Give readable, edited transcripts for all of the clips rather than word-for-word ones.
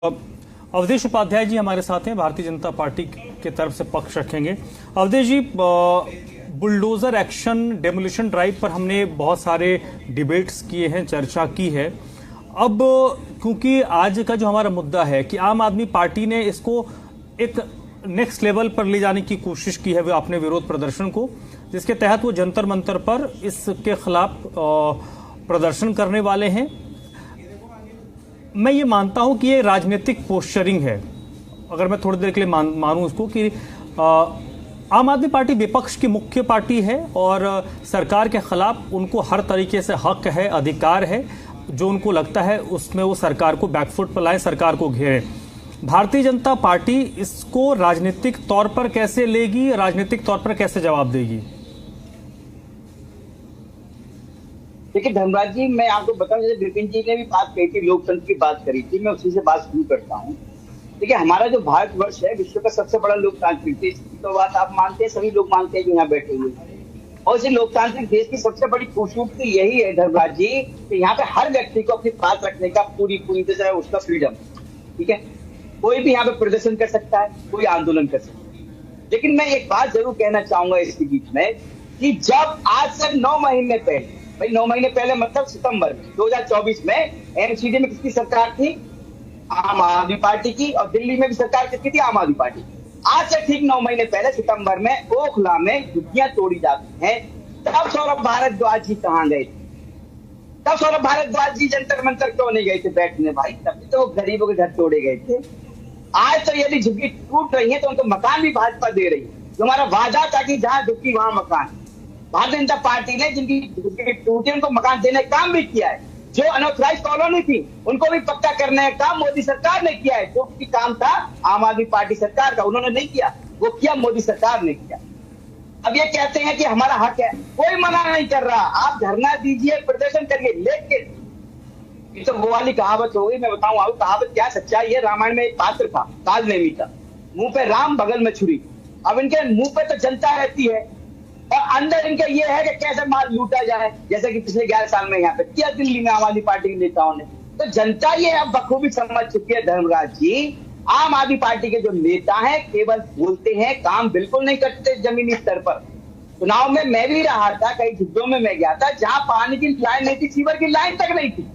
अवधेश उपाध्याय जी हमारे साथ हैं, भारतीय जनता पार्टी के तरफ से पक्ष रखेंगे। अवधेश जी, बुलडोजर एक्शन डेमोलिशन ड्राइव पर हमने बहुत सारे डिबेट्स किए हैं, चर्चा की है। अब क्योंकि आज का जो हमारा मुद्दा है कि आम आदमी पार्टी ने इसको एक नेक्स्ट लेवल पर ले जाने की कोशिश की है, वो अपने विरोध प्रदर्शन को, जिसके तहत वो जंतर मंतर पर इसके खिलाफ प्रदर्शन करने वाले हैं। मैं ये मानता हूं कि ये राजनीतिक पोस्चरिंग है, अगर मैं थोड़ी देर के लिए मानूं इसको, कि आम आदमी पार्टी विपक्ष की मुख्य पार्टी है और सरकार के खिलाफ उनको हर तरीके से हक है, अधिकार है, जो उनको लगता है उसमें वो सरकार को बैकफुट पर लाए, सरकार को घेरे। भारतीय जनता पार्टी इसको राजनीतिक तौर पर कैसे लेगी, राजनीतिक तौर पर कैसे जवाब देगी? देखिए धर्मराज जी, मैं आपको बताऊं, जैसे विपिन जी ने भी बात कही थी, लोकतंत्र की बात करी थी, मैं उसी से बात शुरू करता हूं। देखिए, हमारा जो भारतवर्ष है विश्व का सबसे बड़ा लोकतांत्रिक देश, तो बात आप मानते हैं, सभी लोग मानते हैं जो यहाँ बैठे हुए हैं। और इस लोकतांत्रिक देश की सबसे बड़ी खूबसूरती यही है धर्मराज जी कि यहाँ पे हर व्यक्ति को अपनी बात रखने का पूरी तरह उसका फ्रीडम, ठीक है। कोई भी यहाँ पे प्रदर्शन कर सकता है, कोई आंदोलन कर सकता है। लेकिन मैं एक बात जरूर कहना चाहूंगा इसके बीच में कि जब आज से 9 महीने पहले, भाई 9 महीने पहले मतलब सितंबर 2024 में एमसीडी में किसकी सरकार थी? आम आदमी पार्टी की। और दिल्ली में भी सरकार किसकी थी? आम आदमी पार्टी। आज से ठीक 9 महीने पहले सितंबर में ओखला में झुग्गियां तोड़ी जाती हैं, तब सौरभ भारद्वाज जी कहाँ गए थे? तब सौरभ भारद्वाज जी जंतर मंतर क्यों नहीं गए थे बैठने? भाई तब तो वो गरीबों के घर तोड़े गए थे। आज तो यदि झुग्गी टूट रही है तो उनको मकान भी भाजपा दे रही है। जो हमारा वादा था कि जहां झुग्गी वहां मकान, भारतीय जनता पार्टी ने जिनकी झुग्गी टूटी उनको मकान देने का काम भी किया है। जो अनऑथराइज कॉलोनी थी उनको भी पक्का करने का काम मोदी सरकार ने किया है, जो कि काम था आम आदमी पार्टी सरकार का, उन्होंने नहीं किया, वो किया मोदी सरकार ने किया। अब ये कहते हैं कि हमारा हक है, कोई मना नहीं कर रहा, आप धरना दीजिए, प्रदर्शन करिए, लेकिन ये तो वो वाली कहावत हो गई। मैं बताऊं आपको कहावत क्या सच्चाई है। रामायण में एक पात्र था, काल नेमी था, मुंह पे राम बगल में छुरी। अब इनके मुंह पे तो जनता रहती है और अंदर इनके ये है कि कैसे माल लूटा जाए, जैसे कि पिछले 11 साल में यहाँ पे किया दिल्ली में आम आदमी पार्टी के नेताओं ने। तो जनता ये अब बखूबी समझ चुकी है धर्मराज जी, आम आदमी पार्टी के जो नेता हैं केवल बोलते हैं, काम बिल्कुल नहीं करते जमीनी स्तर पर। चुनाव में मैं भी रहा था, कई जिलों में मैं गया था जहां पानी की लाइन नहीं थी, सीवर की लाइन तक नहीं थी।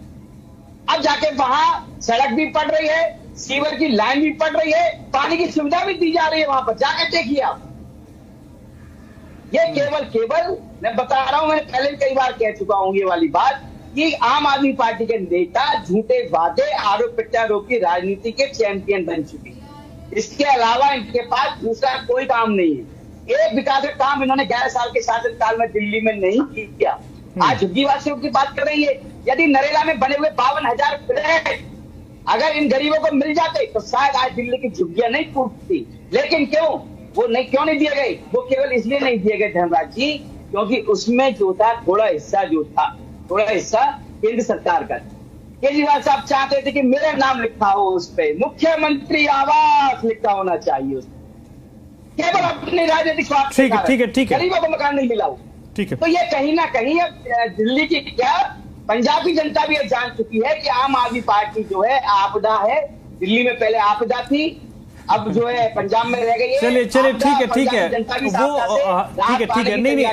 अब जाके वहां सड़क भी पड़ रही है, सीवर की लाइन भी पड़ रही है, पानी की सुविधा भी दी जा रही है। वहां पर जाकर देखिए आप। ये केवल मैं बता रहा हूं, मैंने पहले भी कई बार कह चुका हूं ये वाली बात कि आम आदमी पार्टी के नेता झूठे वादे, आरोप प्रत्यारोप की राजनीति के चैंपियन बन चुके हैं। इसके अलावा इनके पास दूसरा कोई काम नहीं है। एक विकास का काम इन्होंने 11 साल के शासनकाल में दिल्ली में नहीं किया। आज झुग्गी वासियों की बात कर रही है। यदि नरेगा में बने हुए 52,000 फ्लैट अगर इन गरीबों को मिल जाते तो शायद आज दिल्ली की झुग्गियां नहीं टूटती। लेकिन क्यों नहीं दिए गए? वो केवल इसलिए नहीं दिए गए धर्मराज जी क्योंकि उसमें जो था थोड़ा हिस्सा केंद्र सरकार का। केजरीवाल साहब चाहते थे कि मेरा नाम लिखा हो उस पे, मुख्यमंत्री आवास लिखा होना चाहिए उस पे, केवल अपने राजनीतिक स्वार्थ। ठीक है, गरीबों को मकान नहीं मिला हो, ठीक है। तो ये कहीं ना कहीं दिल्ली की क्या पंजाब की जनता भी ये जान चुकी है कि आम आदमी पार्टी जो है आपदा है। दिल्ली में पहले आपदा थी, अब जो है पंजाब में रह गई है। चलिए ठीक है, वो ठीक है, नहीं